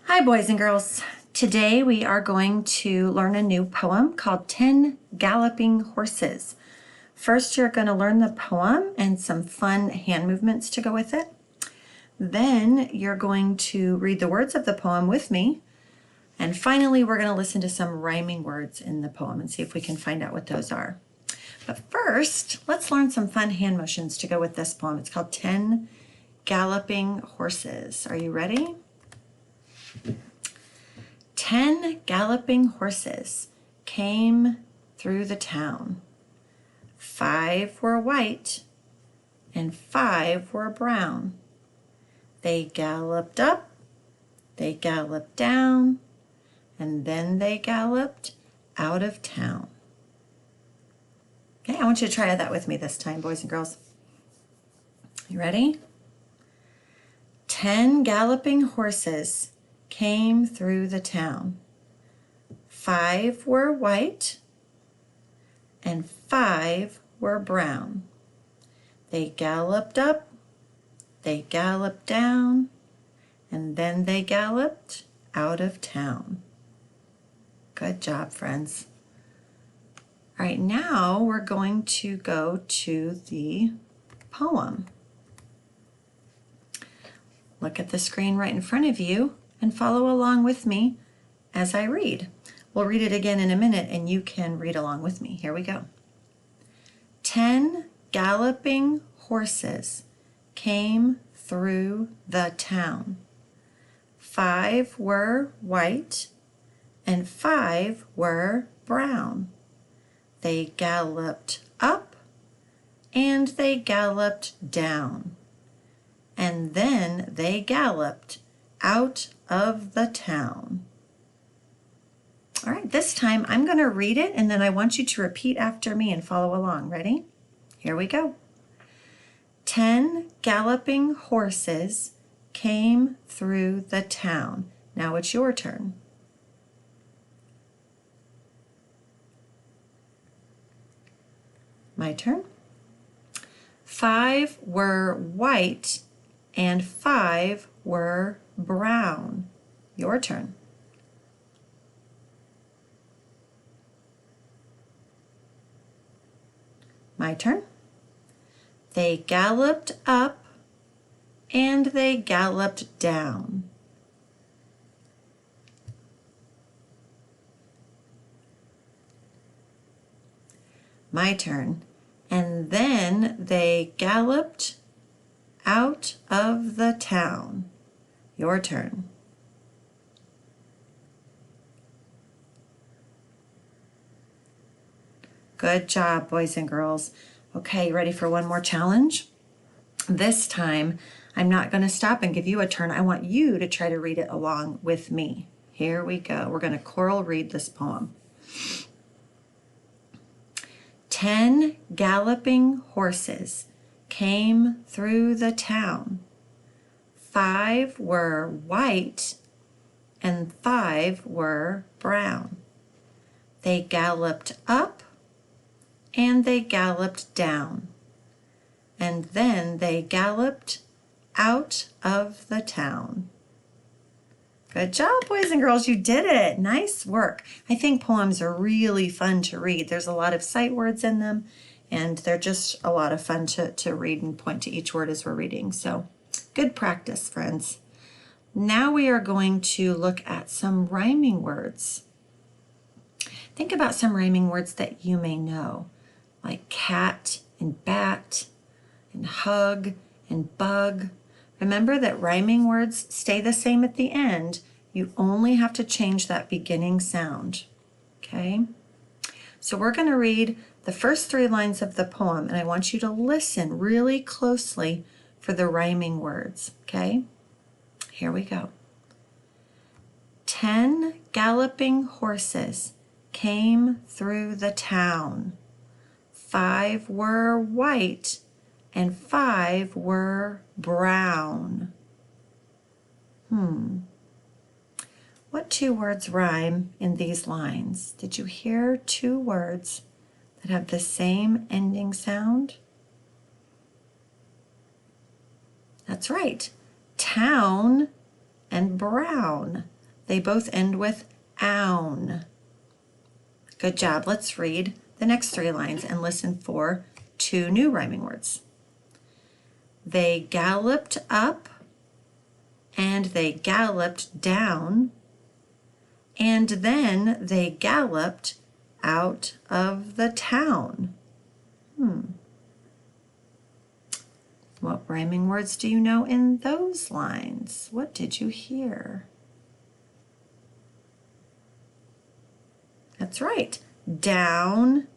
Hi, boys and girls. Today we are going to learn a new poem called 10 Galloping Horses. First, you're going to learn the poem and some fun hand movements to go with it. Then you're going to read the words of the poem with me. And finally, we're going to listen to some rhyming words in the poem and see if we can find out what those are. But first, let's learn some fun hand motions to go with this poem. It's called 10 Galloping Horses. Are you ready? 10 galloping horses came through the town. 5 were white and 5 were brown. They galloped up, they galloped down, and then they galloped out of town. Okay, I want you to try that with me this time, boys and girls. You ready? 10 galloping horses came through the town. 5 were white and 5 were brown. They galloped up, they galloped down, and then they galloped out of town. Good job, friends. All right, now we're going to go to the poem. Look at the screen right in front of you and follow along with me as I read. We'll read it again in a minute and you can read along with me. Here we go. 10 galloping horses came through the town. 5 were white and 5 were brown. They galloped up and they galloped down. And then they galloped out of the town. All right, this time I'm going to read it and then I want you to repeat after me and follow along. Ready? Here we go. 10 galloping horses came through the town. Now it's your turn. My turn. 5 were white and 5 were brown. Your turn. My turn. They galloped up and they galloped down. My turn. And then they galloped out of the town. Your turn. Good job, boys and girls. Okay, ready for one more challenge? This time, I'm not going to stop and give you a turn. I want you to try to read it along with me. Here we go. We're going to choral read this poem. 10 galloping horses came through the town. 5 were white and 5 were brown. They galloped up and they galloped down. And then they galloped out of the town. Good job, boys and girls. You did it. Nice work. I think poems are really fun to read. There's a lot of sight words in them, and they're just a lot of fun to read and point to each word as we're reading. So good practice, friends. Now we are going to look at some rhyming words. Think about some rhyming words that you may know, like cat and bat and hug and bug. Remember that rhyming words stay the same at the end. You only have to change that beginning sound, okay? So we're going to read the first 3 lines of the poem, and I want you to listen really closely for the rhyming words, okay? Here we go. 10 galloping horses came through the town. 5 were white and 5 were brown. What 2 words rhyme in these lines? Did you hear 2 words that have the same ending sound? That's right. Town and brown. They both end with own. Good job. Let's read the next 3 lines and listen for 2 new rhyming words. They galloped up and they galloped down, and then they galloped out of the town. What rhyming words do you know in those lines? What did you hear? That's right, down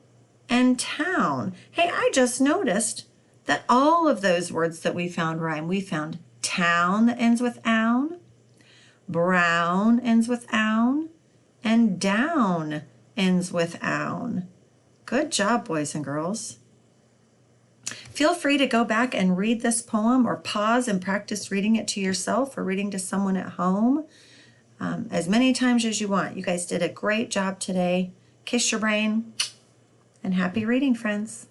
and town. Hey, I just noticed that all of those words that we found rhyme. We found town that ends with own, brown ends with own, and down ends with own. Good job, boys and girls. Feel free to go back and read this poem or pause and practice reading it to yourself or reading to someone at home as many times as you want. You guys did a great job today. Kiss your brain and happy reading, friends.